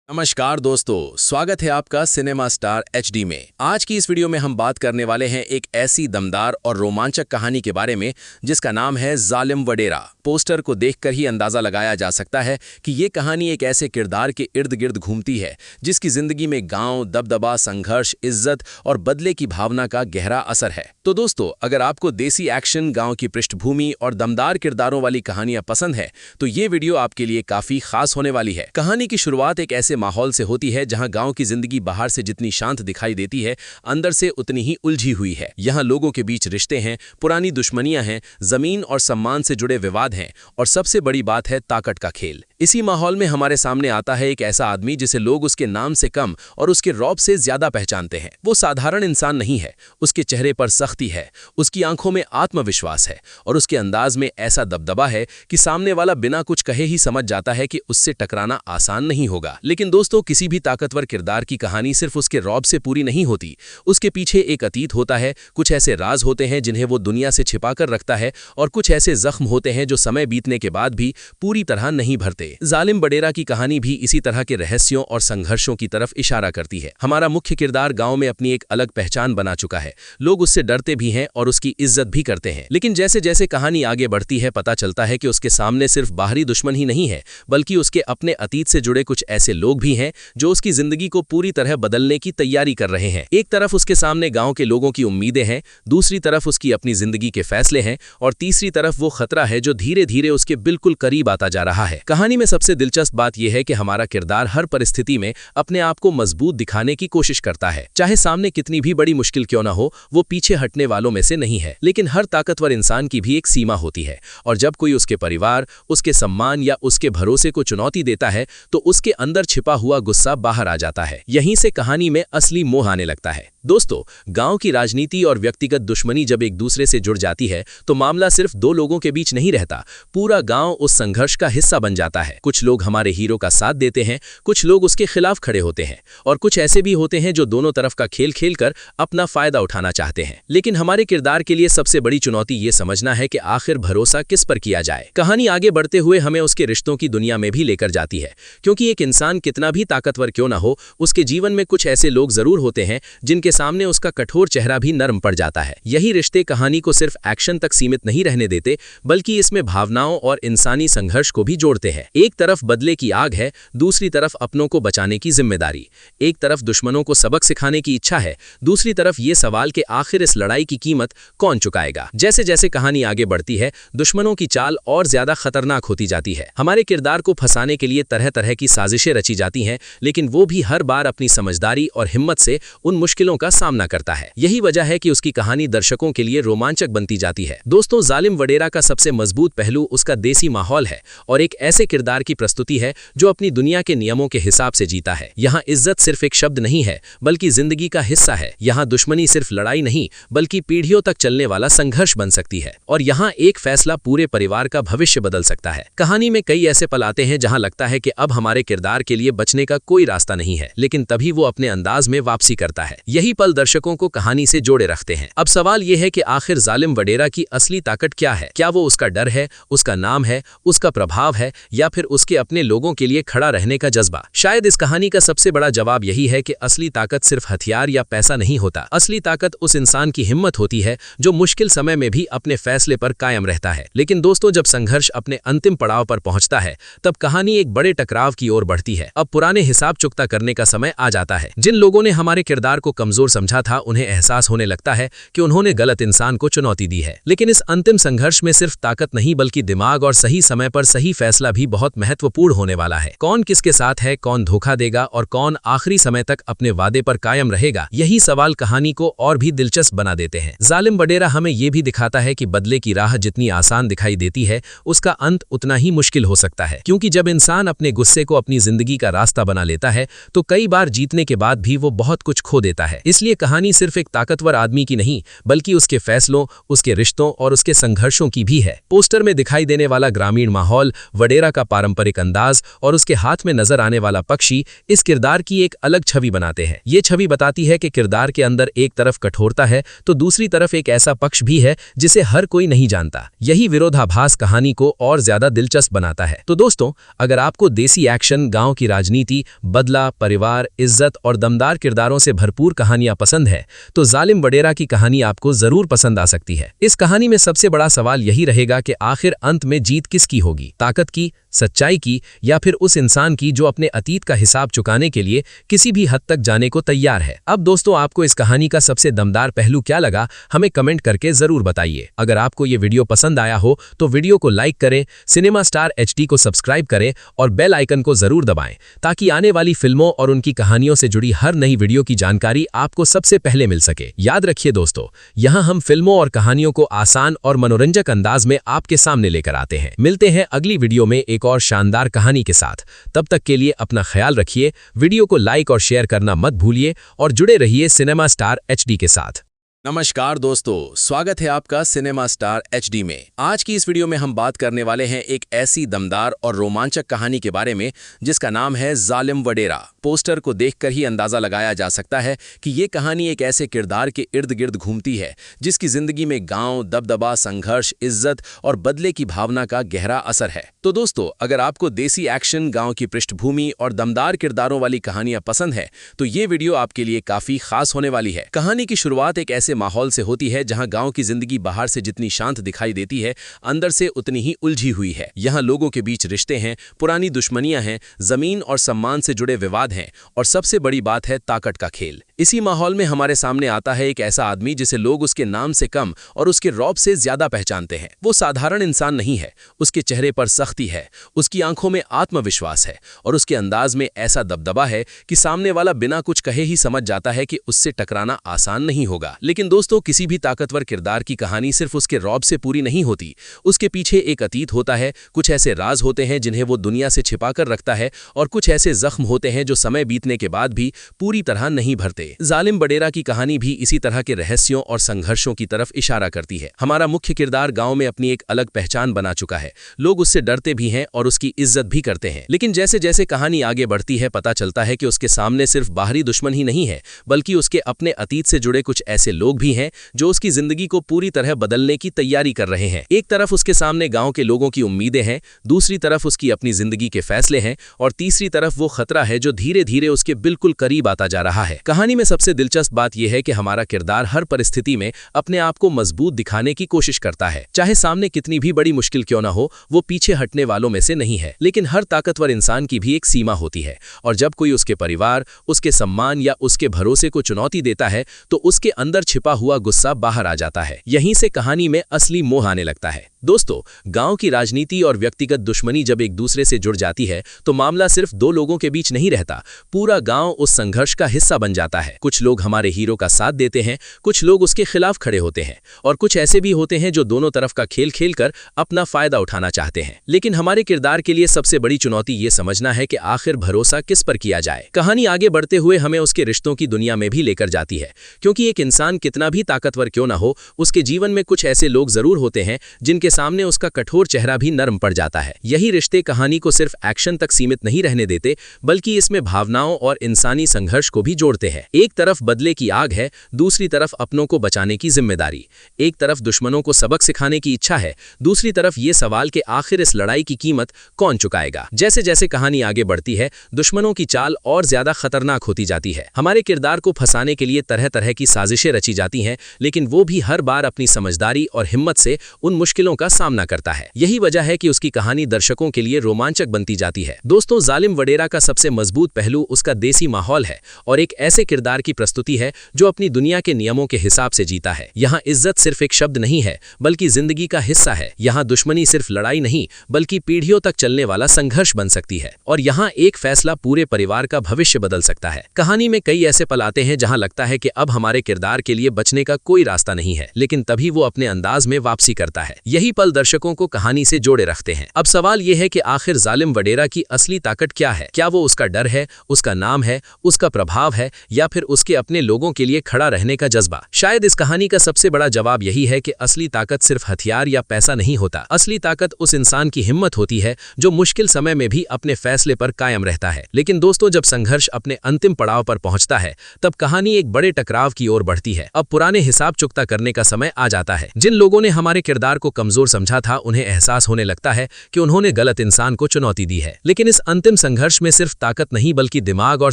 नमस्कार दोस्तों, स्वागत है आपका सिनेमा स्टार एचडी में। आज की इस वीडियो में हम बात करने वाले हैं एक ऐसी दमदार और रोमांचक कहानी के बारे में जिसका नाम है जालिम वडेरा। पोस्टर को देखकर ही अंदाजा लगाया जा सकता है कि ये कहानी एक ऐसे किरदार के इर्द गिर्द घूमती है जिसकी जिंदगी में गांव, दबदबा, संघर्ष, इज्जत और बदले की भावना का गहरा असर है। तो दोस्तों, अगर आपको देसी एक्शन, गाँव की पृष्ठभूमि और दमदार किरदारों वाली कहानियां पसंद है तो ये वीडियो आपके लिए काफी खास होने वाली है। कहानी की शुरुआत एक ऐसे माहौल से होती है जहां गांव की जिंदगी बाहर से जितनी शांत दिखाई देती है, अंदर से उतनी ही उलझी हुई है। यहां लोगों के बीच रिश्ते हैं, पुरानी दुश्मनियां हैं, जमीन और सम्मान से जुड़े विवाद हैं और सबसे बड़ी बात है ताकत का खेल। इसी माहौल में हमारे सामने आता है एक ऐसा आदमी जिसे लोग उसके नाम से कम और उसके रौब से ज्यादा पहचानते हैं। वो साधारण इंसान नहीं है, उसके चेहरे पर सख्ती है, उसकी आंखों में आत्मविश्वास है और उसके अंदाज में ऐसा दबदबा है कि सामने वाला बिना कुछ कहे ही समझ जाता है कि उससे टकराना आसान नहीं होगा। लेकिन दोस्तों, किसी भी ताकतवर किरदार की कहानी सिर्फ उसके रौब से पूरी नहीं होती। उसके पीछे एक अतीत होता है, कुछ ऐसे राज होते हैं जिन्हें वो दुनिया से छिपा कर रखता है और कुछ ऐसे जख्म होते हैं जो समय बीतने के बाद भी पूरी तरह नहीं भरते। जालिम वडेरा की कहानी भी इसी तरह के रहस्यों और संघर्षों की तरफ इशारा करती है। हमारा मुख्य किरदार गांव में अपनी एक अलग पहचान बना चुका है। लोग उससे डरते भी हैं और उसकी इज्जत भी करते हैं। लेकिन जैसे जैसे कहानी आगे बढ़ती है, पता चलता है कि उसके सामने सिर्फ बाहरी दुश्मन ही नहीं है, बल्कि उसके अपने अतीत से जुड़े कुछ ऐसे लोग भी हैं जो उसकी जिंदगी को पूरी तरह बदलने की तैयारी कर रहे हैं। एक तरफ उसके सामने गांव के लोगों की उम्मीदें हैं, दूसरी तरफ उसकी अपनी जिंदगी के फैसले हैं और तीसरी तरफ वो खतरा है जो धीरे धीरे उसके बिल्कुल करीब आता जा रहा है। कहानी में सबसे दिलचस्प बात यह है कि हमारा किरदार हर परिस्थिति में अपने आप को मजबूत दिखाने की कोशिश करता है। चाहे सामने कितनी भी बड़ी मुश्किल क्यों ना हो, वो पीछे हटने वालों में से नहीं है। लेकिन हर ताकतवर इंसान की भी एक सीमा होती है और जब कोई उसके परिवार, उसके सम्मान या उसके भरोसे को चुनौती देता है तो उसके अंदर छिपा हुआ गुस्सा बाहर आ जाता है। यहीं से कहानी में असली मोह आने लगता है। दोस्तों, गांव की राजनीति और व्यक्तिगत दुश्मनी जब एक दूसरे से जुड़ जाती है तो मामला सिर्फ दो लोगों के बीच नहीं रहता, पूरा गांव उस संघर्ष का हिस्सा बन जाता है। कुछ लोग हमारे हीरो का साथ देते हैं, कुछ लोग उसके खिलाफ खड़े होते हैं और कुछ ऐसे भी होते हैं जो दोनों तरफ का खेल खेलकर अपना फायदा उठाना चाहते हैं। लेकिन हमारे किरदार के लिए सबसे बड़ी चुनौती ये समझना है कि आखिर भरोसा किस पर किया जाए। कहानी आगे बढ़ते हुए हमें उसके रिश्तों की दुनिया में भी लेकर जाती है, क्योंकि एक इंसान कितना भी ताकतवर क्यों ना हो, उसके जीवन में कुछ ऐसे लोग जरूर होते हैं जिनके सामने उसका कठोर चेहरा भी नरम पड़ जाता है। यही रिश्ते कहानी को सिर्फ एक्शन तक सीमित नहीं रहने देते, बल्कि इसमें भावनाओं और इंसानी संघर्ष को भी जोड़ते हैं। एक तरफ बदले की आग है, दूसरी तरफ अपनों को बचाने की जिम्मेदारी। एक तरफ दुश्मनों को सबक सिखाने की इच्छा है, दूसरी तरफ ये सवाल कि आखिर इस लड़ाई की कीमत कौन चुकाएगा। जैसे जैसे कहानी आगे बढ़ती है, दुश्मनों की चाल और ज्यादा खतरनाक होती जाती है। हमारे किरदार को फंसाने के लिए तरह तरह की साजिशें रची जाती हैं, लेकिन वो भी हर बार अपनी समझदारी और हिम्मत से उन मुश्किलों का सामना करता है। यही वजह है कि उसकी कहानी दर्शकों के लिए रोमांचक बनती जाती है। दोस्तों, जालिम वडेरा का सबसे मजबूत पहलू उसका देसी माहौल है और एक ऐसे किरदार की प्रस्तुति है जो अपनी दुनिया के नियमों के हिसाब से जीता है। यहाँ इज्जत सिर्फ एक शब्द नहीं है, बल्कि जिंदगी का हिस्सा है। यहाँ दुश्मनी सिर्फ लड़ाई नहीं, बल्कि पीढ़ियों तक चलने वाला संघर्ष बन सकती है और यहाँ एक फैसला पूरे परिवार का भविष्य बदल सकता है। कहानी में कई ऐसे पल आते हैं जहाँ लगता है कि अब हमारे किरदार के लिए बचने का कोई रास्ता नहीं है, लेकिन तभी वो अपने अंदाज में वापसी करता है। यही पल दर्शकों को कहानी से जोड़े रखते हैं। अब सवाल यह है कि आखिर जालिम वडेरा की असली ताकत क्या है? क्या वो उसका डर है, उसका नाम है, उसका प्रभाव है, या फिर उसके अपने लोगों के लिए खड़ा रहने का जज्बा? शायद इस कहानी का सबसे बड़ा जवाब यही है कि असली ताकत सिर्फ हथियार या पैसा नहीं होता। असली ताकत उस इंसान की हिम्मत होती है जो मुश्किल समय में भी अपने फैसले पर कायम रहता है। लेकिन दोस्तों, जब संघर्ष अपने अंतिम पड़ाव पर पहुंचता है तब कहानी एक बड़े टकराव की ओर बढ़ती है। अब पुराने हिसाब चुकता करने का समय आ जाता है। जिन लोगों ने हमारे किरदार को कमजोर समझा था, उन्हें एहसास होने लगता है कि उन्होंने गलत इंसान को चुनौती दी है। लेकिन इस अंतिम संघर्ष में सिर्फ ताकत नहीं, बल्कि दिमाग और सही समय पर सही फैसला भी बहुत महत्वपूर्ण होने वाला है। कौन किसके साथ है, कौन धोखा देगा और कौन आखिरी समय तक अपने वादे पर कायम रहेगा, यही सवाल कहानी को और भी दिलचस्प बना देते हैं। जालिम वडेरा हमें यह भी दिखाता है कि बदले की राह जितनी आसान दिखाई देती है, उसका अंत उतना ही मुश्किल हो सकता है। क्योंकि जब इंसान अपने गुस्से को अपनी जिंदगी का रास्ता बना लेता है तो कई बार जीतने के बाद भी वो बहुत कुछ खो देता है। इसलिए कहानी सिर्फ एक ताकतवर आदमी की नहीं, बल्कि उसके फैसलों, उसके रिश्तों और उसके संघर्षों की भी है। पोस्टर में दिखाई देने वाला ग्रामीण माहौल, वडेरा का पारंपरिक अंदाज और उसके हाथ में नजर आने वाला पक्षी इस किरदार की एक अलग छवि बनाते हैं। ये छवि बताती है कि किरदार के अंदर एक तरफ कठोरता है तो दूसरी तरफ एक ऐसा पक्ष भी है जिसे हर कोई नहीं जानता। यही विरोधाभास कहानी को और ज्यादा दिलचस्प बनाता है। तो दोस्तों, अगर आपको देसी एक्शन, गांव की राजनीति, बदला, परिवार, इज्जत और दमदार किरदारों से भरपूर कहानियां पसंद है तो जालिम वडेरा की कहानी आपको जरूर पसंद आ सकती है। इस कहानी में सबसे बड़ा सवाल यही रहेगा कि आखिर अंत में जीत किसकी होगी, ताकत की, सच्चाई की, या फिर उस इंसान की जो अपने अतीत का हिसाब चुकाने के लिए किसी भी हद तक जाने को तैयार है। अब दोस्तों, आपको इस कहानी का सबसे दमदार पहलू क्या लगा, हमें कमेंट करके जरूर बताइए। अगर आपको ये वीडियो पसंद आया हो तो वीडियो को लाइक करें, सिनेमा स्टार HD को सब्सक्राइब करें और बेल आइकन को जरूर दबाएं ताकि आने वाली फिल्मों और उनकी कहानियों से जुड़ी हर नई वीडियो की जानकारी आपको सबसे पहले मिल सके। याद रखिए दोस्तों, यहाँ हम फिल्मों और कहानियों को आसान और मनोरंजक अंदाज में आपके सामने लेकर आते हैं। मिलते हैं अगली वीडियो में एक और शानदार कहानी के साथ। तब तक के लिए अपना ख्याल रखिए, वीडियो को लाइक और शेयर करना मत भूलिए और जुड़े रहिए सिनेमा स्टार HD के साथ। नमस्कार दोस्तों, स्वागत है आपका सिनेमा स्टार HD में। आज की इस वीडियो में हम बात करने वाले हैं एक ऐसी दमदार और रोमांचक कहानी के बारे में जिसका नाम है जालिम वडेरा। पोस्टर को देखकर ही अंदाजा लगाया जा सकता है कि ये कहानी एक ऐसे किरदार के इर्द गिर्द घूमती है जिसकी जिंदगी में गांव, दबदबा, संघर्ष, इज्जत और बदले की भावना का गहरा असर है। तो दोस्तों, अगर आपको देसी एक्शन, गांव की पृष्ठभूमि और दमदार किरदारों वाली कहानियां पसंद है तो ये वीडियो आपके लिए काफी खास होने वाली है। कहानी की शुरुआत एक ऐसे माहौल से होती है जहां गांव की जिंदगी बाहर से जितनी शांत दिखाई देती है, अंदर से उतनी ही उलझी हुई है। यहां लोगों के बीच रिश्ते हैं, पुरानी दुश्मनियां हैं, जमीन और सम्मान से जुड़े विवाद हैं और सबसे बड़ी बात है ताकत का खेल। इसी माहौल में हमारे सामने आता है एक ऐसा आदमी जिसे लोग उसके नाम से कम और उसके रौब से ज्यादा पहचानते हैं। वो साधारण इंसान नहीं है, उसके चेहरे पर सख्ती है, उसकी आंखों में आत्मविश्वास है और उसके अंदाज में ऐसा दबदबा है कि सामने वाला बिना कुछ कहे ही समझ जाता है कि उससे टकराना आसान नहीं होगा। लेकिन दोस्तों, किसी भी ताकतवर किरदार की कहानी सिर्फ उसके रौब से पूरी नहीं होती। उसके पीछे एक अतीत होता है, कुछ ऐसे राज होते हैं जिन्हें वो दुनिया से छिपा कर रखता है और कुछ ऐसे जख्म होते हैं जो समय बीतने के बाद भी पूरी तरह नहीं भरते। जालिम वडेरा की कहानी भी इसी तरह के रहस्यों और संघर्षों की तरफ इशारा करती है। हमारा मुख्य किरदार गांव में अपनी एक अलग पहचान बना चुका है। लोग उससे डरते भी हैं और उसकी इज्जत भी करते हैं। लेकिन जैसे जैसे कहानी आगे बढ़ती है, पता चलता है कि उसके सामने सिर्फ बाहरी दुश्मन ही नहीं है, बल्कि उसके अपने अतीत से जुड़े कुछ ऐसे लोग भी हैं जो उसकी जिंदगी को पूरी तरह बदलने की तैयारी कर रहे हैं। एक तरफ उसके सामने गांव के लोगों की उम्मीदें हैं, दूसरी तरफ उसकी अपनी जिंदगी के फैसले हैं और तीसरी तरफ वो खतरा है जो धीरे धीरे उसके बिल्कुल करीब आता जा रहा है। कहानी में सबसे दिलचस्प बात यह है कि हमारा किरदार हर परिस्थिति में अपने आप को मजबूत दिखाने की कोशिश करता है। चाहे सामने कितनी भी बड़ी मुश्किल क्यों ना हो, वो पीछे हटने वालों में से नहीं है। लेकिन हर ताकतवर इंसान की भी एक सीमा होती है और जब कोई उसके परिवार, उसके सम्मान या उसके भरोसे को चुनौती देता है तो उसके अंदर छिपा हुआ गुस्सा बाहर आ जाता है। यहीं से कहानी में असली मोह आने लगता है। दोस्तों, गांव की राजनीति और व्यक्तिगत दुश्मनी जब एक दूसरे से जुड़ जाती है तो मामला सिर्फ दो लोगों के बीच नहीं रहता, पूरा गांव उस संघर्ष का हिस्सा बन जाता है। कुछ लोग हमारे हीरो का साथ देते हैं, कुछ लोग उसके खिलाफ खड़े होते हैं और कुछ ऐसे भी होते हैं जो दोनों तरफ का खेल खेलकर अपना फायदा उठाना चाहते हैं। लेकिन हमारे किरदार के लिए सबसे बड़ी चुनौती ये समझना है कि आखिर भरोसा किस पर किया जाए। कहानी आगे बढ़ते हुए हमें उसके रिश्तों की दुनिया में भी लेकर जाती है, क्योंकि एक इंसान कितना भी ताकतवर क्यों ना हो, उसके जीवन में कुछ ऐसे लोग जरूर होते हैं जिनके सामने उसका कठोर चेहरा भी नरम पड़ जाता है। यही रिश्ते कहानी को सिर्फ एक्शन तक सीमित नहीं रहने देते, बल्कि इसमें भावनाओं और इंसानी संघर्ष को भी जोड़ते हैं। एक तरफ बदले की आग है, दूसरी तरफ अपनों को बचाने की जिम्मेदारी। एक तरफ दुश्मनों को सबक सिखाने की इच्छा है, दूसरी तरफ ये सवाल कि आखिर इस लड़ाई की कीमत कौन चुकाएगा। जैसे जैसे कहानी आगे बढ़ती है, दुश्मनों की चाल और ज्यादा खतरनाक होती जाती है। हमारे किरदार को फंसाने के लिए तरह तरह की साजिशें रची जाती हैं, लेकिन वो भी हर बार अपनी समझदारी और हिम्मत से उन मुश्किलों का सामना करता है। यही वजह है कि उसकी कहानी दर्शकों के लिए रोमांचक बनती जाती है। दोस्तों, जालिम वडेरा का सबसे मजबूत पहलू उसका देसी माहौल है और एक ऐसे किरदार की प्रस्तुति है जो अपनी दुनिया के नियमों के हिसाब से जीता है। यहाँ इज्जत सिर्फ एक शब्द नहीं है, बल्कि जिंदगी का हिस्सा है। यहाँ दुश्मनी सिर्फ लड़ाई नहीं, बल्कि पीढ़ियों तक चलने वाला संघर्ष बन सकती है और यहाँ एक फैसला पूरे परिवार का भविष्य बदल सकता है। कहानी में कई ऐसे पल आते हैं जहाँ लगता है कि अब हमारे किरदार के लिए बचने का कोई रास्ता नहीं है, लेकिन तभी वो अपने अंदाज में वापसी करता है। यही पल दर्शकों को कहानी से जोड़े रखते हैं। अब सवाल यह है कि आखिर जालिम वडेरा की असली ताकत क्या है? क्या वो उसका डर है, उसका नाम है, उसका प्रभाव है, या फिर उसके अपने लोगों के लिए खड़ा रहने का जज्बा। शायद इस कहानी का सबसे बड़ा जवाब यही है कि असली ताकत सिर्फ हथियार या पैसा नहीं होता। असली ताकत उस इंसान की हिम्मत होती है जो मुश्किल समय में भी अपने फैसले पर कायम रहता है। लेकिन दोस्तों, जब संघर्ष अपने अंतिम पड़ाव पर पहुंचता है तब कहानी एक बड़े टकराव की ओर बढ़ती है। अब पुराने हिसाब चुकता करने का समय आ जाता है। जिन लोगों ने हमारे किरदार को कमजोर समझा था, उन्हें एहसास होने लगता है कि उन्होंने गलत इंसान को चुनौती दी है। लेकिन इस अंतिम संघर्ष में सिर्फ ताकत नहीं बल्कि दिमाग और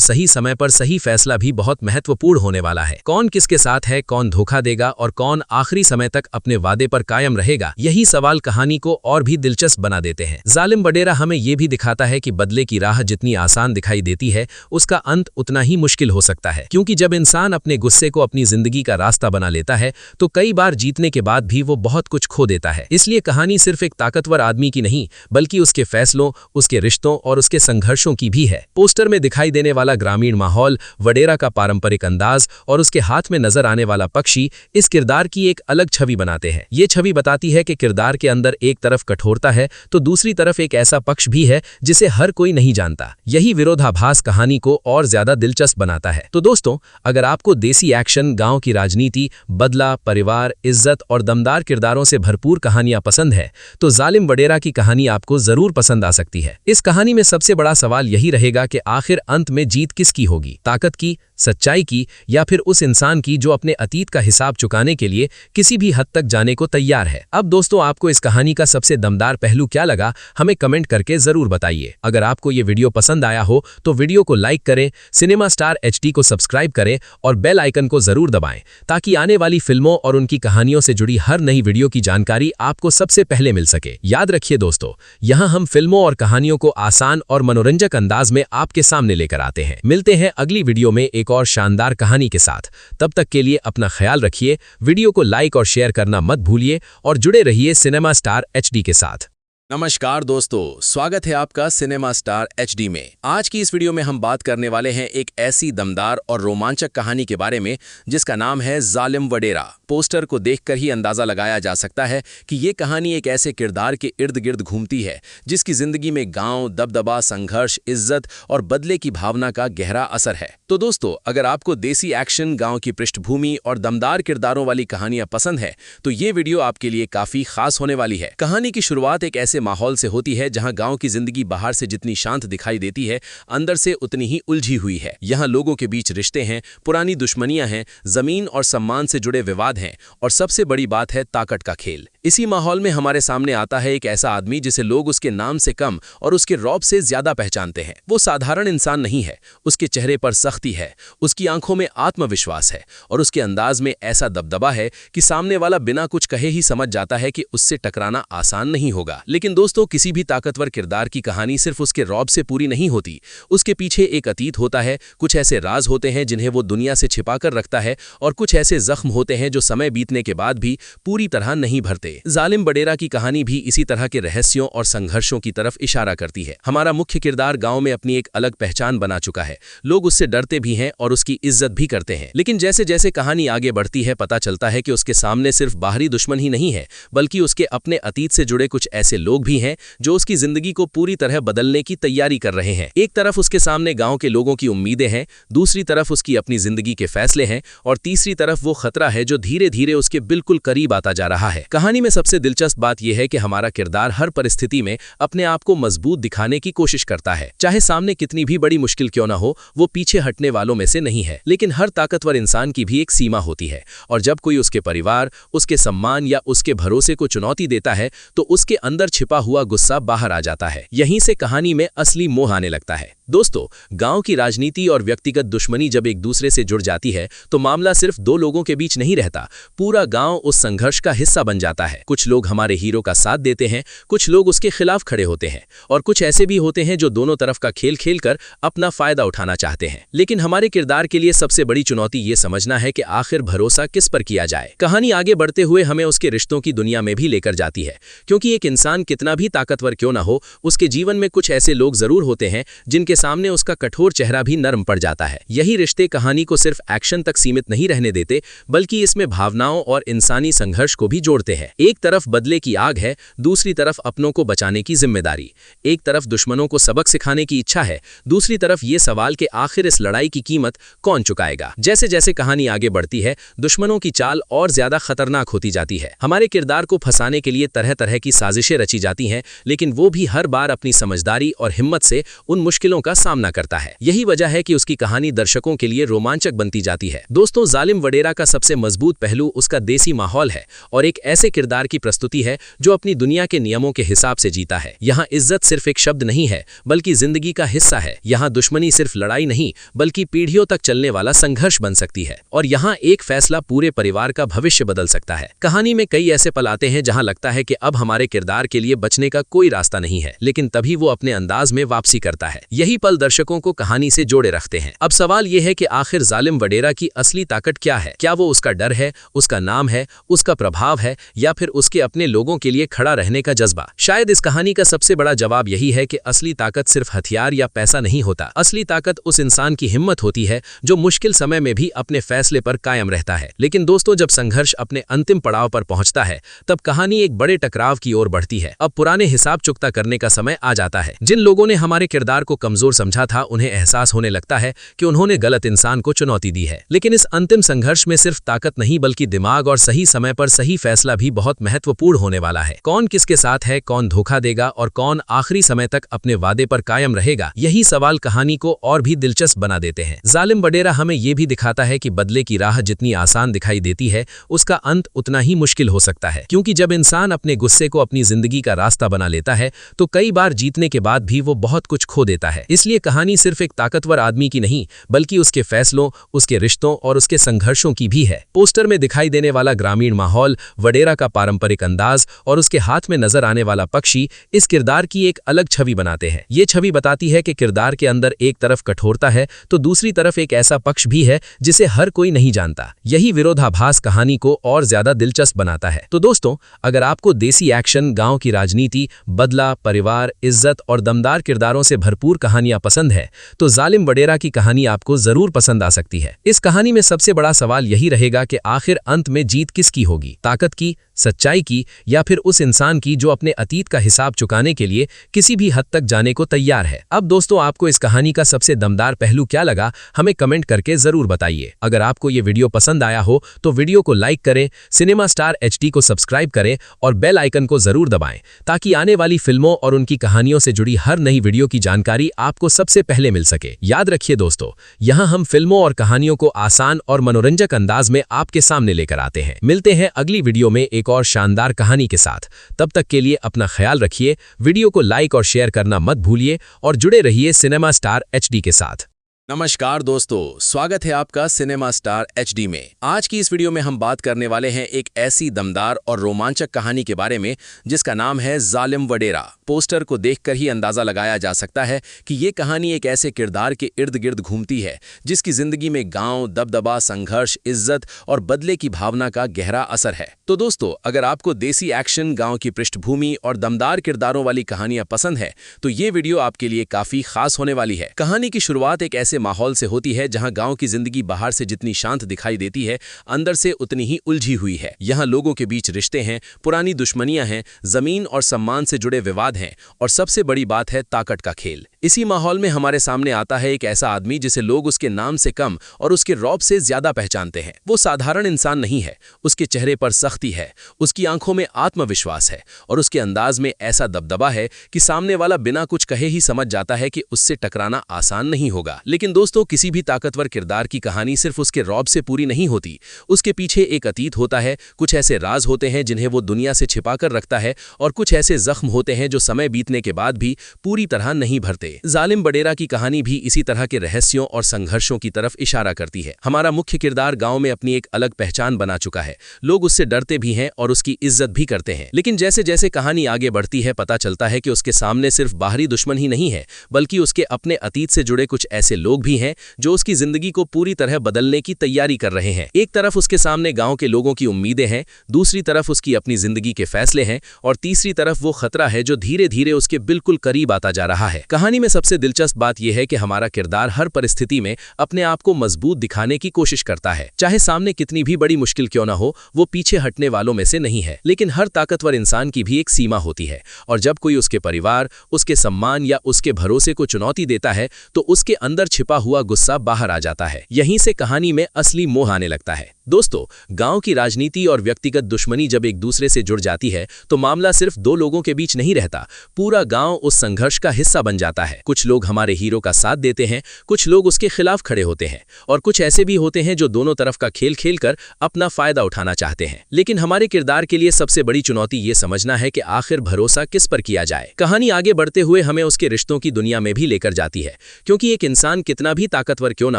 सही समय पर सही फैसला भी बहुत महत्वपूर्ण होने वाला है। कौन किसके साथ है, कौन धोखा देगा और कौन आखिरी समय तक अपने वादे पर कायम रहेगा, यही सवाल कहानी को और भी दिलचस्प बना देते हैं। जालिम वडेरा हमें यह भी दिखाता है कि बदले की राह जितनी आसान दिखाई देती है, उसका अंत उतना ही मुश्किल हो सकता है। क्योंकि जब इंसान अपने गुस्से को अपनी जिंदगी का रास्ता बना लेता है तो कई बार जीतने के बाद भी वो बहुत कुछ खो देता है। इसलिए कहानी सिर्फ एक ताकतवर आदमी की नहीं बल्कि उसके फैसलों, उसके रिश्तों और उसके संघर्षों की भी है। पोस्टर में दिखाई देने वाला ग्रामीण माहौल, वडेरा का पारंपरिक अंदाज और उसके हाथ में नजर आने वाला पक्षी इस किरदार की एक अलग छवि बनाते हैं। ये छवि बताती है कि किरदार के अंदर एक तरफ कठोरता है तो दूसरी तरफ एक ऐसा पक्ष भी है जिसे हर कोई नहीं जानता। यही विरोधाभास कहानी को और ज्यादा दिलचस्प बनाता है। तो दोस्तों, अगर आपको देसी एक्शन, गांव की राजनीति, बदला, परिवार, इज्जत और दमदार किरदारों से भरपूर कहानियां पसंद है तो जालिम वडेरा की कहानी आपको जरूर पसंद आ सकती है। इस कहानी में सबसे बड़ा सवाल यही रहेगा कि आखिर अंत में जीत किसकी होगी, ताकत की, सच्चाई की या फिर उस इंसान की जो अपने अतीत का हिसाब चुकाने के लिए किसी भी हद तक जाने को तैयार है। अब दोस्तों, आपको इस कहानी का सबसे दमदार पहलू क्या लगा, हमें कमेंट करके जरूर बताइए। अगर आपको ये वीडियो पसंद आया हो तो वीडियो को लाइक करें, सिनेमा स्टार HD को सब्सक्राइब करें और बेल आइकन को जरूर दबाएं ताकि आने वाली फिल्मों और उनकी कहानियों से जुड़ी हर नई वीडियो की जानकारी आपको सबसे पहले मिल सके। याद रखिए दोस्तों, यहाँ हम फिल्मों और कहानियों को आसान और मनोरंजक अंदाज में आपके सामने लेकर आते हैं। मिलते हैं अगली वीडियो में एक और शानदार कहानी के साथ। तब तक के लिए अपना ख्याल रखिए, वीडियो को लाइक और शेयर करना मत भूलिए और जुड़े रहिए सिनेमा स्टार HD के साथ। नमस्कार दोस्तों, स्वागत है आपका सिनेमा स्टार HD में। आज की इस वीडियो में हम बात करने वाले हैं एक ऐसी दमदार और रोमांचक कहानी के बारे में जिसका नाम है जालिम वडेरा। पोस्टर को देखकर ही अंदाजा लगाया जा सकता है कि ये कहानी एक ऐसे किरदार के इर्द गिर्द घूमती है जिसकी जिंदगी में गांव, दबदबा, संघर्ष, इज्जत और बदले की भावना का गहरा असर है। तो दोस्तों, अगर आपको देसी एक्शन, गांव की पृष्ठभूमि और दमदार किरदारों वाली कहानियां पसंद है तो ये वीडियो आपके लिए काफी खास होने वाली है। कहानी की शुरुआत एक ऐसे माहौल से होती है जहां गांव की जिंदगी बाहर से जितनी शांत दिखाई देती है, अंदर से उतनी ही उलझी हुई है। यहां लोगों के बीच रिश्ते हैं, पुरानी दुश्मनियां हैं, जमीन और सम्मान से जुड़े विवाद हैं और सबसे बड़ी बात है ताकत का खेल। इसी माहौल में हमारे सामने आता है एक ऐसा आदमी जिसे लोग उसके नाम से कम और उसके रौब से ज्यादा पहचानते हैं। वो साधारण इंसान नहीं है, उसके चेहरे पर सख्ती है, उसकी आंखों में आत्मविश्वास है और उसके अंदाज में ऐसा दबदबा है कि सामने वाला बिना कुछ कहे ही समझ जाता है कि उससे टकराना आसान नहीं होगा। लेकिन दोस्तों, किसी भी ताकतवर किरदार की कहानी सिर्फ उसके रौब से पूरी नहीं होती। उसके पीछे एक अतीत होता है, कुछ ऐसे राज होते हैं जिन्हें वो दुनिया से छिपाकर रखता है और कुछ ऐसे जख्म होते हैं जो समय बीतने के बाद भी पूरी तरह नहीं भरते। जालिम वडेरा की कहानी भी इसी तरह के रहस्यों और संघर्षों की तरफ इशारा करती है। हमारा मुख्य किरदार गांव में अपनी एक अलग पहचान बना चुका है। लोग उससे डरते भी हैं और उसकी इज्जत भी करते हैं। लेकिन जैसे जैसे कहानी आगे बढ़ती है, पता चलता है कि उसके सामने सिर्फ बाहरी दुश्मन ही नहीं है बल्कि उसके अपने अतीत से जुड़े कुछ ऐसे लोग भी हैं जो उसकी जिंदगी को पूरी तरह बदलने की तैयारी कर रहे हैं। एक तरफ उसके सामने गांव के लोगों की उम्मीदें हैं, दूसरी तरफ उसकी अपनी जिंदगी के फैसले हैं और तीसरी तरफ वो खतरा है जो धीरे धीरे उसके बिल्कुल करीब आता जा रहा है। कहानी में सबसे दिलचस्प बात यह है कि हमारा किरदार हर परिस्थिति में अपने आप को मजबूत दिखाने की कोशिश करता है। चाहे सामने कितनी भी बड़ी मुश्किल क्यों ना हो, वो पीछे हटने वालों में से नहीं है। लेकिन हर ताकतवर इंसान की भी एक सीमा होती है और जब कोई उसके परिवार, उसके सम्मान या उसके भरोसे को चुनौती देता है तो उसके अंदर छिपा हुआ गुस्सा बाहर आ जाता है। यहीं से कहानी में असली मोह आने लगता है। दोस्तों, गांव की राजनीति और व्यक्तिगत दुश्मनी जब एक दूसरे से जुड़ जाती है तो मामला सिर्फ दो लोगों के बीच नहीं रहता, पूरा गांव उस संघर्ष का हिस्सा बन जाता है। कुछ लोग हमारे हीरो का साथ देते हैं, कुछ लोग उसके खिलाफ खड़े होते हैं और कुछ ऐसे भी होते हैं जो दोनों तरफ का खेल खेलकर अपना फायदा उठाना चाहते हैं। लेकिन हमारे किरदार के लिए सबसे बड़ी चुनौती ये समझना है कि आखिर भरोसा किस पर किया जाए। कहानी आगे बढ़ते हुए हमें उसके रिश्तों की दुनिया में भी लेकर जाती है, क्योंकि एक इंसान कितना भी ताकतवर क्यों ना हो, उसके जीवन में कुछ ऐसे लोग जरूर होते हैं जिनके उसके सामने उसका कठोर चेहरा भी नरम पड़ जाता है। यही रिश्ते कहानी को सिर्फ एक्शन तक सीमित नहीं रहने देते, बल्कि इसमें भावनाओं और इंसानी संघर्ष को भी जोड़ते हैं। एक तरफ बदले की आग है, दूसरी तरफ अपनों को बचाने की जिम्मेदारी। एक तरफ दुश्मनों को सबक सिखाने की इच्छा है, दूसरी तरफ ये सवाल कि आखिर इस लड़ाई की कीमत कौन चुकाएगा। जैसे जैसे कहानी आगे बढ़ती है, दुश्मनों की चाल और ज्यादा खतरनाक होती जाती है। हमारे किरदार को फंसाने के लिए तरह तरह की साजिशें रची जाती हैं, लेकिन वो भी हर बार अपनी समझदारी और हिम्मत से उन मुश्किलों का सामना करता है। यही वजह है कि उसकी कहानी दर्शकों के लिए रोमांचक बनती जाती है। दोस्तों, जालिम वडेरा का सबसे मजबूत पहलू उसका देसी माहौल है और एक ऐसे किरदार की प्रस्तुति है जो अपनी दुनिया के नियमों के हिसाब से जीता है। यहाँ इज्जत सिर्फ एक शब्द नहीं है, बल्कि जिंदगी का हिस्सा है। यहाँ दुश्मनी सिर्फ लड़ाई नहीं, बल्कि पीढ़ियों तक चलने वाला संघर्ष बन सकती है। और यहाँ एक फैसला पूरे परिवार का भविष्य बदल सकता है। कहानी में कई ऐसे पल आते हैं जहाँ लगता है कि अब हमारे किरदार के लिए बचने का कोई रास्ता नहीं है, लेकिन तभी वो अपने अंदाज में वापसी करता है। यही पल दर्शकों को कहानी से जोड़े रखते हैं। अब सवाल यह है कि आखिर जालिम वडेरा की असली ताकत क्या है? क्या वो उसका डर है, उसका नाम है, उसका प्रभाव है, या फिर उसके अपने लोगों के लिए खड़ा रहने का जज्बा? शायद इस कहानी का सबसे बड़ा जवाब यही है कि असली ताकत सिर्फ हथियार या पैसा नहीं होता। असली ताकत उस इंसान की हिम्मत होती है जो मुश्किल समय में भी अपने फैसले पर कायम रहता है। लेकिन दोस्तों, जब संघर्ष अपने अंतिम पड़ाव पर पहुंचता है, तब कहानी एक बड़े टकराव की ओर बढ़ती है। अब पुराने हिसाब चुकता करने का समय आ जाता है। जिन लोगों ने हमारे किरदार को कमजोर समझा था, उन्हें एहसास होने लगता है कि उन्होंने गलत इंसान को चुनौती दी है। लेकिन इस अंतिम संघर्ष में सिर्फ ताकत नहीं, बल्कि दिमाग और सही समय पर सही फैसला भी बहुत महत्वपूर्ण होने वाला है। कौन किसके साथ है, कौन धोखा देगा और कौन आखिरी समय तक अपने वादे पर कायम रहेगा, यही सवाल कहानी को और भी दिलचस्प बना देते हैं। जालिम वडेरा हमें यह भी दिखाता है कि बदले की राह जितनी आसान दिखाई देती है, उसका अंत उतना ही मुश्किल हो सकता है। क्योंकि जब इंसान अपने गुस्से को अपनी जिंदगी का रास्ता बना लेता है, तो कई बार जीतने के बाद भी वो बहुत कुछ खो देता है। इसलिए कहानी सिर्फ एक ताकतवर आदमी की नहीं, बल्कि उसके फैसलों, उसके रिश्तों और उसके संघर्षों की भी है। पोस्टर में दिखाई देने वाला ग्रामीण माहौल, वडेरा का पारंपरिक अंदाज और उसके हाथ में नजर आने वाला पक्षी इस किरदार की एक अलग छवि बनाते हैं। ये छवि बताती है कि किरदार के अंदर एक तरफ कठोरता है, तो दूसरी तरफ एक ऐसा पक्ष भी है जिसे हर कोई नहीं जानता। यही विरोधाभास कहानी को और ज्यादा दिलचस्प बनाता है। तो दोस्तों, अगर आपको देसी एक्शन, गांव की राजनीति, बदला, परिवार, इज्जत और दमदार किरदारों से भरपूर कहानियां पसंद है, तो जालिम वडेरा की कहानी आपको जरूर पसंद आ सकती है। इस कहानी में सबसे बड़ा सवाल यही रहेगा कि आखिर अंत में जीत किसकी होगी? ताकत की, सच्चाई की, या फिर उस इंसान की जो अपने अतीत का हिसाब चुकाने के लिए किसी भी हद तक जाने को तैयार है? अब दोस्तों, आपको इस कहानी का सबसे दमदार पहलू क्या लगा, हमें कमेंट करके जरूर बताइए। अगर आपको ये वीडियो पसंद आया हो तो वीडियो को लाइक करें, सिनेमा स्टार HD को सब्सक्राइब करें और बेल आइकन को जरूर दबाएं, ताकि आने वाली फिल्मों और उनकी कहानियों से जुड़ी हर नई वीडियो की जानकारी आपको सबसे पहले मिल सके। याद रखिए दोस्तों, यहाँ हम फिल्मों और कहानियों को आसान और मनोरंजक अंदाज में आपके सामने लेकर आते हैं। मिलते हैं अगली वीडियो में एक और शानदार कहानी के साथ। तब तक के लिए अपना ख्याल रखिए, वीडियो को लाइक और शेयर करना मत भूलिए और जुड़े रहिए सिनेमा स्टार HD के साथ। नमस्कार दोस्तों, स्वागत है आपका सिनेमा स्टार HD में। आज की इस वीडियो में हम बात करने वाले हैं एक ऐसी दमदार और रोमांचक कहानी के बारे में जिसका नाम है जालिम वडेरा। पोस्टर को देखकर ही अंदाजा लगाया जा सकता है कि ये कहानी एक ऐसे किरदार के इर्द गिर्द घूमती है जिसकी जिंदगी में गांव, दबदबा, संघर्ष, इज्जत और बदले की भावना का गहरा असर है। तो दोस्तों, अगर आपको देसी एक्शन, गांव की पृष्ठभूमि और दमदार किरदारों वाली कहानियां पसंद है, तो ये वीडियो आपके लिए काफी खास होने वाली है। कहानी की शुरुआत एक ऐसे माहौल से होती है जहां गांव की जिंदगी बाहर से जितनी शांत दिखाई देती है, अंदर से उतनी ही उलझी हुई है। यहां लोगों के बीच रिश्ते हैं, पुरानी दुश्मनियां हैं, जमीन और सम्मान से जुड़े विवाद हैं और सबसे बड़ी बात है ताकत का खेल। इसी माहौल में हमारे सामने आता है एक ऐसा आदमी जिसे लोग उसके नाम से कम और उसके रौब से ज्यादा पहचानते हैं। वो साधारण इंसान नहीं है, उसके चेहरे पर सख्ती है, उसकी आंखों में आत्मविश्वास है और उसके अंदाज में ऐसा दबदबा है कि सामने वाला बिना कुछ कहे ही समझ जाता है कि उससे टकराना आसान नहीं होगा। लेकिन दोस्तों, किसी भी ताकतवर किरदार की कहानी सिर्फ उसके रौब से पूरी नहीं होती। उसके पीछे एक अतीत होता है, कुछ ऐसे राज होते हैं जिन्हें वो दुनिया से छिपाकर रखता है और कुछ ऐसे जख्म होते हैं जो समय बीतने के बाद भी पूरी तरह नहीं भरते। जालिम वडेरा की कहानी भी इसी तरह के रहस्यों और संघर्षों की तरफ इशारा करती है। हमारा मुख्य किरदार गांव में अपनी एक अलग पहचान बना चुका है। लोग उससे डरते भी हैं और उसकी इज्जत भी करते हैं। लेकिन जैसे जैसे कहानी आगे बढ़ती है, पता चलता है कि उसके सामने सिर्फ बाहरी दुश्मन ही नहीं है, बल्कि उसके अपने अतीत से जुड़े कुछ ऐसे लोग लोग भी हैं जो उसकी जिंदगी को पूरी तरह बदलने की तैयारी कर रहे हैं। एक तरफ उसके सामने गांव के लोगों की उम्मीदें हैं, दूसरी तरफ उसकी अपनी जिंदगी के फैसले हैं और तीसरी तरफ वो खतरा है जो धीरे धीरे उसके बिल्कुल करीब आता जा रहा है। कहानी में सबसे दिलचस्प बात यह है कि हमारा किरदार हर परिस्थिति में अपने आप को मजबूत दिखाने की कोशिश करता है। चाहे सामने कितनी भी बड़ी मुश्किल क्यों ना हो, वो पीछे हटने वालों में से नहीं है। लेकिन हर ताकतवर इंसान की भी एक सीमा होती है और जब कोई उसके परिवार, उसके सम्मान या उसके भरोसे को चुनौती देता है तो उसके अंदर छिपा हुआ गुस्सा बाहर आ जाता है। यहीं से कहानी में असली मोह आने लगता है। दोस्तों, गांव की राजनीति और व्यक्तिगत दुश्मनी जब एक दूसरे से जुड़ जाती है तो मामला सिर्फ दो लोगों के बीच नहीं रहता, पूरा गांव उस संघर्ष का हिस्सा बन जाता है। कुछ लोग हमारे हीरो का साथ देते हैं, कुछ लोग उसके खिलाफ खड़े होते हैं और कुछ ऐसे भी होते हैं जो दोनों तरफ का खेल खेलकर अपना फायदा उठाना चाहते हैं। लेकिन हमारे किरदार के लिए सबसे बड़ी चुनौती ये समझना है कि आखिर भरोसा किस पर किया जाए। कहानी आगे बढ़ते हुए हमें उसके रिश्तों की दुनिया में भी लेकर जाती है, क्योंकि एक इंसान कितना भी ताकतवर क्यों ना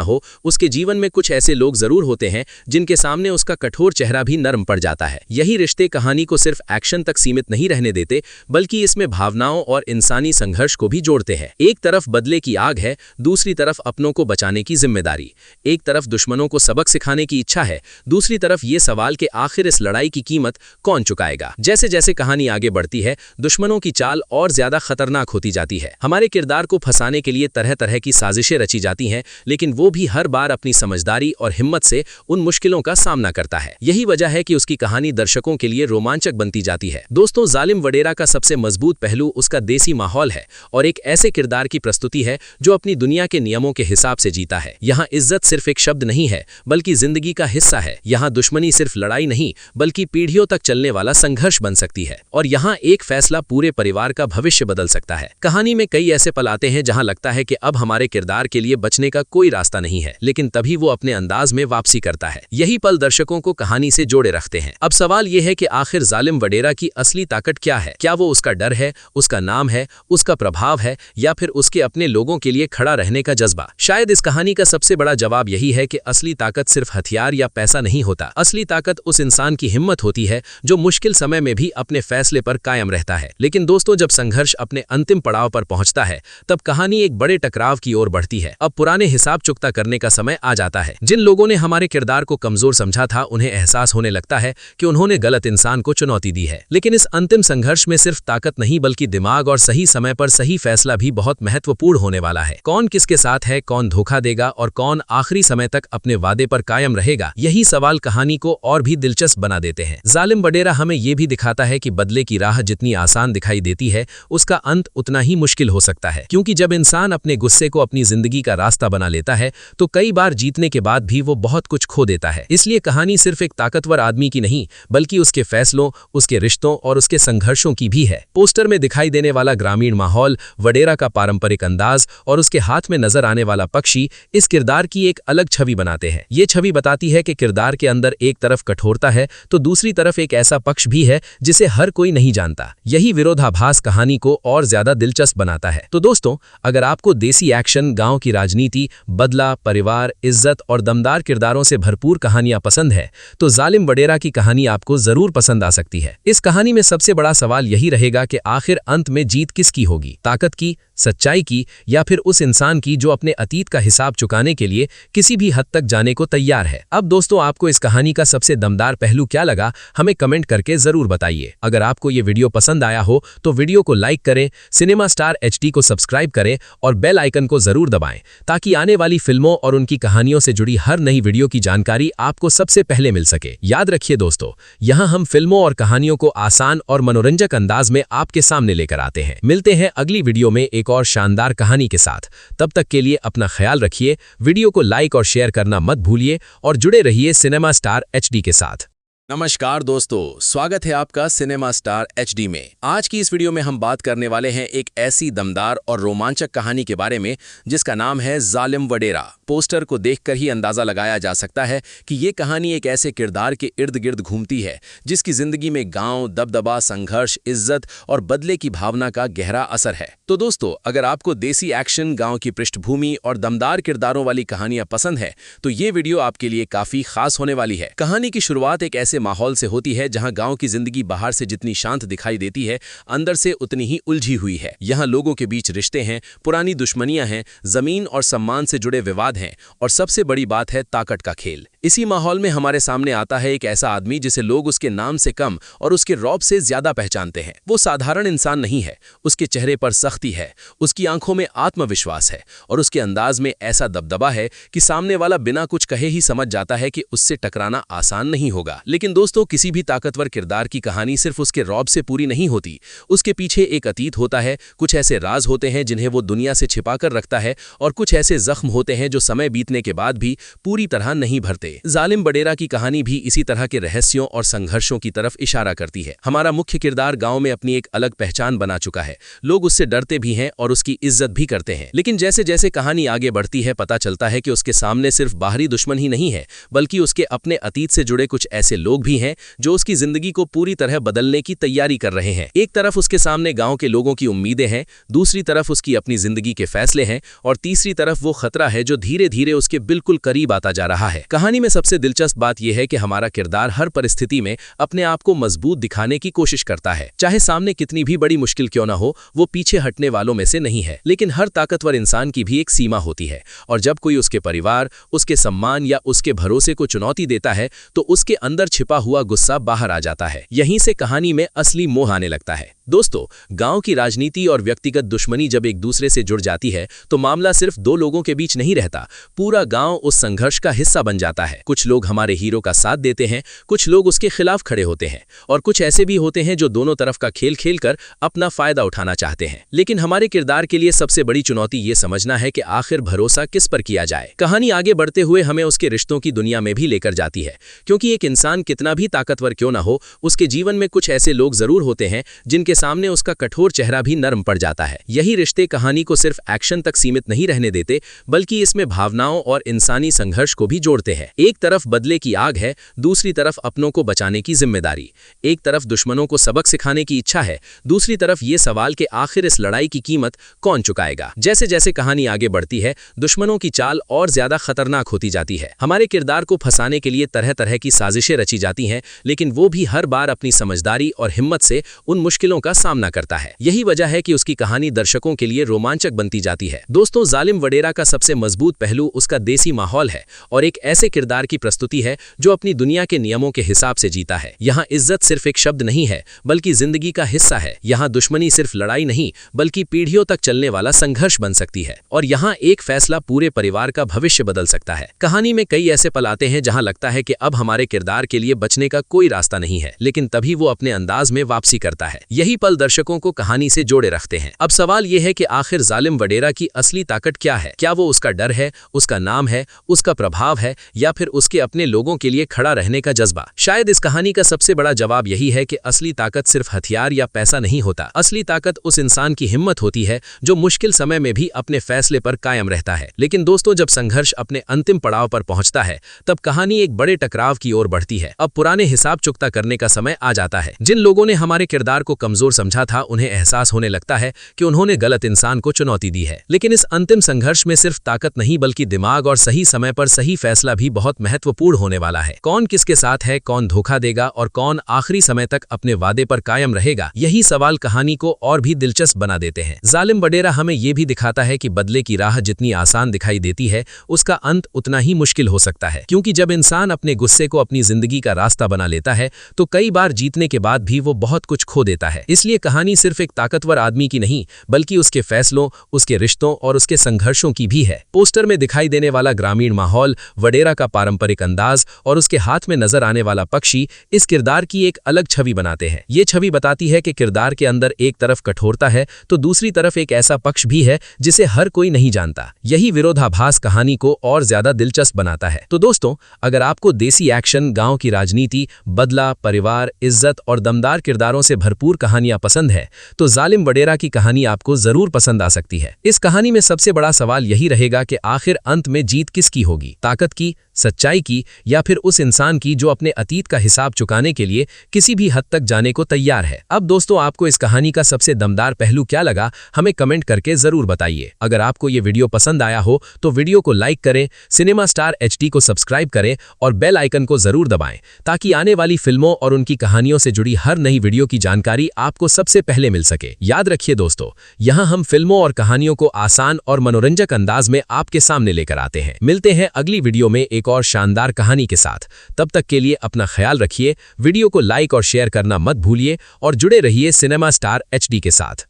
हो, उसके जीवन में कुछ ऐसे लोग जरूर होते हैं जिनके सामने उसका कठोर चेहरा भी नरम पड़ जाता है। यही रिश्ते कहानी को सिर्फ एक्शन तक सीमित नहीं रहने देते, बल्कि इसमें भावनाओं और इंसानी संघर्ष को भी जोड़ते हैं। एक तरफ बदले की आग है, दूसरी तरफ अपनों को बचाने की जिम्मेदारी। एक तरफ दुश्मनों को सबक सिखाने की इच्छा है, दूसरी तरफ ये सवाल कि आखिर इस लड़ाई की कीमत कौन चुकाएगा। जैसे जैसे कहानी आगे बढ़ती है, दुश्मनों की चाल और ज्यादा खतरनाक होती जाती है। हमारे किरदार को फंसाने के लिए तरह तरह की साजिशें रची जाती हैं, लेकिन वो भी हर बार अपनी समझदारी और हिम्मत से उन मुश्किलों का सामना करता है। यही वजह है कि उसकी कहानी दर्शकों के लिए रोमांचक बनती जाती है। दोस्तों, जालिम वडेरा का सबसे मजबूत पहलू उसका देसी माहौल है और एक ऐसे किरदार की प्रस्तुति है जो अपनी दुनिया के नियमों के हिसाब से जीता है। यहाँ इज्जत सिर्फ एक शब्द नहीं है, बल्कि जिंदगी का हिस्सा है। यहाँ दुश्मनी सिर्फ लड़ाई नहीं, बल्कि पीढ़ियों तक चलने वाला संघर्ष बन सकती है और यहाँ एक फैसला पूरे परिवार का भविष्य बदल सकता है। कहानी में कई ऐसे पल आते हैं जहाँ लगता है कि अब हमारे किरदार के लिए बचने का कोई रास्ता नहीं है, लेकिन तभी वो अपने अंदाज में वापसी करता है। यही पल दर्शकों को कहानी से जोड़े रखते हैं। अब सवाल यह है कि आखिर जालिम वडेरा की असली ताकत क्या है? क्या वो उसका डर है, उसका नाम है, उसका प्रभाव है, या फिर उसके अपने लोगों के लिए खड़ा रहने का जज्बा? शायद इस कहानी का सबसे बड़ा जवाब यही है कि असली ताकत सिर्फ हथियार या पैसा नहीं होता। असली ताकत उस इंसान की हिम्मत होती है जो मुश्किल समय में भी अपने फैसले पर कायम रहता है। लेकिन दोस्तों, जब संघर्ष अपने अंतिम पड़ाव पर पहुंचता है, तब कहानी एक बड़े टकराव की ओर बढ़ती है। अब पुराने हिसाब चुकता करने का समय आ जाता है। जिन लोगों ने हमारे किरदार को कमजोर समझा था, उन्हें एहसास होने लगता है कि उन्होंने गलत इंसान को चुनौती दी है। लेकिन इस अंतिम संघर्ष में सिर्फ ताकत नहीं, बल्कि दिमाग और सही समय पर सही फैसला भी बहुत महत्वपूर्ण होने वाला है। कौन किसके साथ है, कौन धोखा देगा और कौन आखिरी समय तक अपने वादे पर कायम रहेगा, यही सवाल कहानी को और भी दिलचस्प बना देते हैं। जालिम वडेरा हमें यह भी दिखाता है कि बदले की राह जितनी आसान दिखाई देती है, उसका अंत उतना ही मुश्किल हो सकता है। क्योंकि जब इंसान अपने गुस्से को अपनी जिंदगी का रास्ता बना लेता है, तो कई बार जीतने के बाद भी वो बहुत कुछ खो देता है। इसलिए कहानी सिर्फ एक ताकतवर आदमी की नहीं, बल्कि उसके फैसलों, उसके रिश्तों और उसके संघर्षों की भी है। पोस्टर में दिखाई देने वाला ग्रामीण माहौल, वडेरा का पारंपरिक अंदाज और उसके हाथ में नजर आने वाला पक्षी इस किरदार की एक अलग छवि बनाते हैं। ये छवि बताती है कि किरदार के अंदर एक तरफ कठोरता है तो दूसरी तरफ एक ऐसा पक्ष भी है जिसे हर कोई नहीं जानता। यही विरोधाभास कहानी को और ज्यादा दिलचस्प बनाता है। तो दोस्तों, अगर आपको देसी एक्शन, गांव की राजनीति, बदला, परिवार, इज्जत और दमदार किरदारों से भरपूर कहानियां पसंद है, तो जालिम वडेरा की कहानी आपको जरूर पसंद आ सकती है। इस कहानी में सबसे बड़ा सवाल यही रहेगा कि आखिर अंत में जीत किसकी होगी, ताकत की, सच्चाई की, या फिर उस इंसान की जो अपने अतीत का हिसाब चुकाने के लिए किसी भी हद तक जाने को तैयार है। अब दोस्तों, आपको इस कहानी का सबसे दमदार पहलू क्या लगा, हमें कमेंट करके जरूर बताइए। अगर आपको ये वीडियो पसंद आया हो तो वीडियो को लाइक करें, सिनेमा स्टार HD को सब्सक्राइब करें और बेल आइकन को जरूर दबाएं, ताकि आने वाली फिल्मों और उनकी कहानियों से जुड़ी हर नई वीडियो की जानकारी आपको सबसे पहले मिल सके। याद रखिए दोस्तों, यहाँ हम फिल्मों और कहानियों को आसान और मनोरंजक अंदाज में आपके सामने लेकर आते हैं। मिलते हैं अगली वीडियो में एक और शानदार कहानी के साथ। तब तक के लिए अपना ख्याल रखिए, वीडियो को लाइक और शेयर करना मत भूलिए और जुड़े रहिए सिनेमा स्टार HD के साथ। नमस्कार दोस्तों, स्वागत है आपका सिनेमा स्टार HD में। आज की इस वीडियो में हम बात करने वाले हैं एक ऐसी दमदार और रोमांचक कहानी के बारे में जिसका नाम है जालिम वडेरा। पोस्टर को देखकर ही अंदाजा लगाया जा सकता है कि ये कहानी एक ऐसे किरदार के इर्द गिर्द घूमती है जिसकी जिंदगी में गांव, दबदबा, संघर्ष, इज्जत और बदले की भावना का गहरा असर है। तो दोस्तों, अगर आपको देसी एक्शन, गांव की पृष्ठभूमि और दमदार किरदारों वाली कहानियां पसंद है तो ये वीडियो आपके लिए काफी खास होने वाली है। कहानी की शुरुआत एक ऐसे ऐसे माहौल से होती है जहां गांव की जिंदगी बाहर से जितनी शांत दिखाई देती है, अंदर से उतनी ही उलझी हुई है। यहां लोगों के बीच रिश्ते हैं, पुरानी दुश्मनियां हैं, जमीन और सम्मान से जुड़े विवाद हैं और सबसे बड़ी बात है ताकत का खेल। इसी माहौल में हमारे सामने आता है एक ऐसा आदमी जिसे लोग उसके नाम से कम और उसके रौब से ज्यादा पहचानते हैं। वो साधारण इंसान नहीं है, उसके चेहरे पर सख्ती है, उसकी आंखों में आत्मविश्वास है और उसके अंदाज में ऐसा दबदबा है कि सामने वाला बिना कुछ कहे ही समझ जाता है कि उससे टकराना आसान नहीं होगा। लेकिन दोस्तों, किसी भी ताकतवर किरदार की कहानी सिर्फ उसके रौब से पूरी नहीं होती। उसके पीछे एक अतीत होता है, कुछ ऐसे राज होते हैं जिन्हें वो दुनिया से छिपाकर रखता है और कुछ ऐसे जख्म होते हैं जो समय बीतने के बाद भी पूरी तरह नहीं भरते। जालिम वडेरा की कहानी भी इसी तरह के रहस्यों और संघर्षों की तरफ इशारा करती है। हमारा मुख्य किरदार गांव में अपनी एक अलग पहचान बना चुका है। लोग उससे डरते भी हैं और उसकी इज्जत भी करते हैं। लेकिन जैसे जैसे कहानी आगे बढ़ती है, पता चलता है कि उसके सामने सिर्फ बाहरी दुश्मन ही नहीं है, बल्कि उसके अपने अतीत से जुड़े कुछ ऐसे लोग भी हैं जो उसकी जिंदगी को पूरी तरह बदलने की तैयारी कर रहे हैं। एक तरफ उसके सामने गांव के लोगों की उम्मीदें हैं, दूसरी तरफ उसकी अपनी जिंदगी के फैसले हैं और तीसरी तरफ वो खतरा है जो धीरे धीरे उसके बिल्कुल करीब आता जा रहा है। कहानी में सबसे दिलचस्प बात यह है कि हमारा किरदार हर परिस्थिति में अपने आप को मजबूत दिखाने की कोशिश करता है। चाहे सामने कितनी भी बड़ी मुश्किल क्यों ना हो, वो पीछे हटने वालों में से नहीं है। लेकिन हर ताकतवर इंसान की भी एक सीमा होती है और जब कोई उसके परिवार, उसके सम्मान या उसके भरोसे को चुनौती देता है तो उसके अंदर छिपा हुआ गुस्सा बाहर आ जाता है। यहीं से कहानी में असली मोह आने लगता है। दोस्तों, गांव की राजनीति और व्यक्तिगत दुश्मनी जब एक दूसरे से जुड़ जाती है तो मामला सिर्फ दो लोगों के बीच नहीं रहता, पूरा गांव उस संघर्ष का हिस्सा बन जाता है। कुछ लोग हमारे हीरो का साथ देते हैं, कुछ लोग उसके खिलाफ खड़े होते हैं और कुछ ऐसे भी होते हैं जो दोनों तरफ का खेल खेलकर अपना फायदा उठाना चाहते हैं। लेकिन हमारे किरदार के लिए सबसे बड़ी चुनौती ये समझना है कि आखिर भरोसा किस पर किया जाए। कहानी आगे बढ़ते हुए हमें उसके रिश्तों की दुनिया में भी लेकर जाती है, क्योंकि एक इंसान कितना भी ताकतवर क्यों ना हो, उसके जीवन में कुछ ऐसे लोग जरूर होते हैं जिनके सामने उसका कठोर चेहरा भी नरम पड़ जाता है। यही रिश्ते कहानी को सिर्फ एक्शन तक सीमित नहीं रहने देते, बल्कि इसमें भावनाओं और इंसानी संघर्ष को भी जोड़ते हैं। एक तरफ बदले की आग है, दूसरी तरफ अपनों को बचाने की जिम्मेदारी। एक तरफ दुश्मनों को सबक सिखाने की इच्छा है, दूसरी तरफ ये सवाल कि आखिर इस लड़ाई की कीमत कौन चुकाएगा। जैसे जैसे कहानी आगे बढ़ती है, दुश्मनों की चाल और ज्यादा खतरनाक होती जाती है। हमारे किरदार को फंसाने के लिए तरह तरह की साजिशें रची जाती हैं, लेकिन वो भी हर बार अपनी समझदारी और हिम्मत से उन मुश्किलों का सामना करता है। यही वजह है कि उसकी कहानी दर्शकों के लिए रोमांचक बनती जाती है। दोस्तों, जालिम वडेरा का सबसे मजबूत पहलू उसका देसी माहौल है और एक ऐसे किरदार की प्रस्तुति है जो अपनी दुनिया के नियमों के हिसाब से जीता है। यहाँ इज्जत सिर्फ एक शब्द नहीं है, बल्कि जिंदगी का हिस्सा है। यहाँ दुश्मनी सिर्फ लड़ाई नहीं, बल्कि पीढ़ियों तक चलने वाला संघर्ष बन सकती है और यहाँ एक फैसला पूरे परिवार का भविष्य बदल सकता है। कहानी में कई ऐसे पल आते हैं जहाँ लगता है कि अब हमारे किरदार के लिए बचने का कोई रास्ता नहीं है, लेकिन तभी वो अपने अंदाज में वापसी करता है। यही पल दर्शकों को कहानी से जोड़े रखते हैं। अब सवाल यह है कि आखिर जालिम वडेरा की असली ताकत क्या है? क्या वो उसका डर है, उसका नाम है, उसका प्रभाव है, या फिर उसके अपने लोगों के लिए खड़ा रहने का जज्बा? शायद इस कहानी का सबसे बड़ा जवाब यही है कि असली ताकत सिर्फ हथियार या पैसा नहीं होता। असली ताकत उस इंसान की हिम्मत होती है जो मुश्किल समय में भी अपने फैसले पर कायम रहता है। लेकिन दोस्तों, जब संघर्ष अपने अंतिम पड़ाव पर पहुंचता है, तब कहानी एक बड़े टकराव की ओर बढ़ती है। अब पुराने हिसाब चुकता करने का समय आ जाता है। जिन लोगों ने हमारे किरदार को कमजोर समझा था, उन्हें एहसास होने लगता है कि उन्होंने गलत इंसान को चुनौती दी है। लेकिन इस अंतिम संघर्ष में सिर्फ ताकत नहीं, बल्कि दिमाग और सही समय पर सही फैसला भी बहुत महत्वपूर्ण होने वाला है। कौन किसके साथ है, कौन धोखा देगा और कौन आखिरी समय तक अपने वादे पर कायम रहेगा, यही सवाल कहानी को और भी दिलचस्प बना देते हैं। जालिम वडेरा हमें यह भी दिखाता है कि बदले की राह जितनी आसान दिखाई देती है, उसका अंत उतना ही मुश्किल हो सकता है। क्योंकि जब इंसान अपने गुस्से को अपनी जिंदगी का रास्ता बना लेता है, तो कई बार जीतने के बाद भी वो बहुत कुछ खो देता है। इसलिए कहानी सिर्फ एक ताकतवर आदमी की नहीं, बल्कि उसके फैसलों, उसके रिश्तों और उसके संघर्षों की भी है। पोस्टर में दिखाई देने वाला ग्रामीण माहौल, वडेरा का पारंपरिक अंदाज और उसके हाथ में नजर आने वाला पक्षी इस किरदार की एक अलग छवि बनाते हैं। ये छवि बताती है कि किरदार के अंदर एक तरफ कठोरता है तो दूसरी तरफ एक ऐसा पक्ष भी है जिसे हर कोई नहीं जानता। यही विरोधाभास कहानी को और ज्यादा दिलचस्प बनाता है। तो दोस्तों, अगर आपको देसी एक्शन, गांव की राजनीति, बदला, परिवार, इज्जत और दमदार किरदारों से भरपूर कहानी कहानियां पसंद है तो जालिम वडेरा की कहानी आपको जरूर पसंद आ सकती है। इस कहानी में सबसे बड़ा सवाल यही रहेगा कि आखिर अंत में जीत किसकी होगी, ताकत की, सच्चाई की, या फिर उस इंसान की जो अपने अतीत का हिसाब चुकाने के लिए किसी भी हद तक जाने को तैयार है। अब दोस्तों, आपको इस कहानी का सबसे दमदार पहलू क्या लगा, हमें कमेंट करके जरूर बताइए। अगर आपको ये वीडियो पसंद आया हो तो वीडियो को लाइक करें, सिनेमा स्टार HD को सब्सक्राइब करें और बेल आइकन को जरूर दबाएं ताकि आने वाली फिल्मों और उनकी कहानियों से जुड़ी हर नई वीडियो की जानकारी आपको सबसे पहले मिल सके। याद रखिए दोस्तों, यहाँ हम फिल्मों और कहानियों को आसान और मनोरंजक अंदाज में आपके सामने लेकर आते हैं। मिलते हैं अगली वीडियो में एक और शानदार कहानी के साथ। तब तक के लिए अपना ख्याल रखिए, वीडियो को लाइक और शेयर करना मत भूलिए और जुड़े रहिए सिनेमा स्टार HD के साथ।